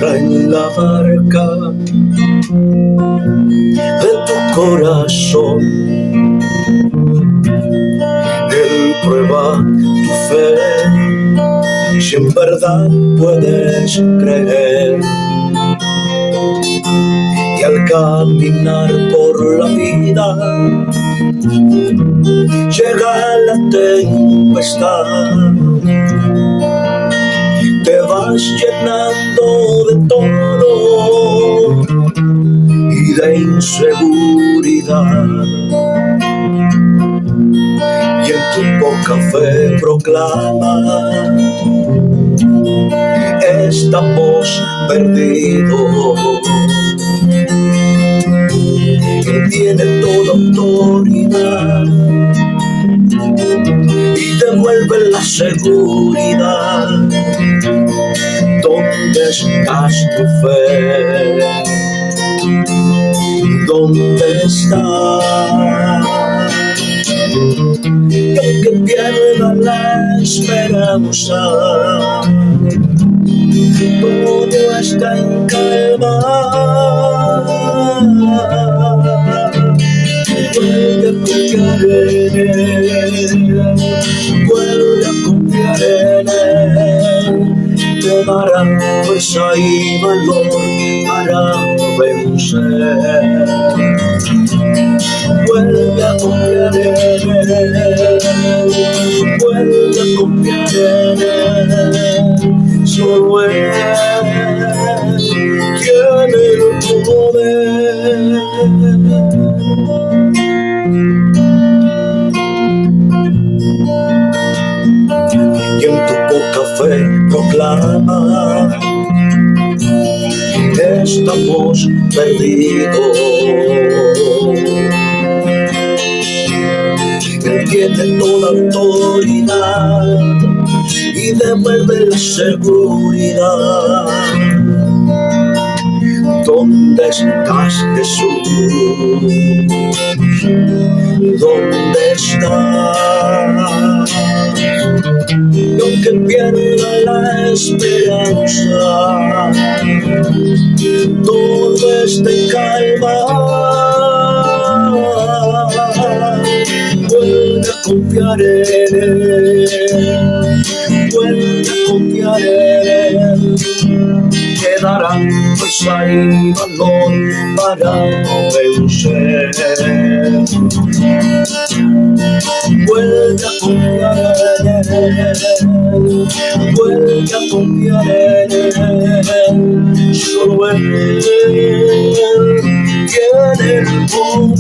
en la barca de tu corazón. Él prueba tu fe, si en verdad puedes creer. Y al caminar por la vida llega la tempestad, te vas llenando de todo y de inseguridad, y en tu poca fe proclama: estamos perdidos. Él tiene toda autoridad y devuelve la seguridad. ¿Dónde estás tu fe? ¿Dónde estás? Y aunque pierda la esperanza, todo está en calma. Vuelve a confiar en él, vuelve a confiar en él. Te dará fuerza y valor para vencer. Vuelve a confiar en él, vuelve a confiar en él. Solo él tiene el poder. Y en tu poca fe proclama: estamos perdidos. Él tiene toda autoridad y devuelve la seguridad. ¿Dónde estás, Jesús? ¿Dónde estás? Y aunque pierda la esperanza, todo está en calma. Vuelve a confiar en él, vuelve a confiar en él. Te dará fuerza y valor para vencer. Vuelve a confiar en él, vuelve a confiar en él. Solo él tiene el poder.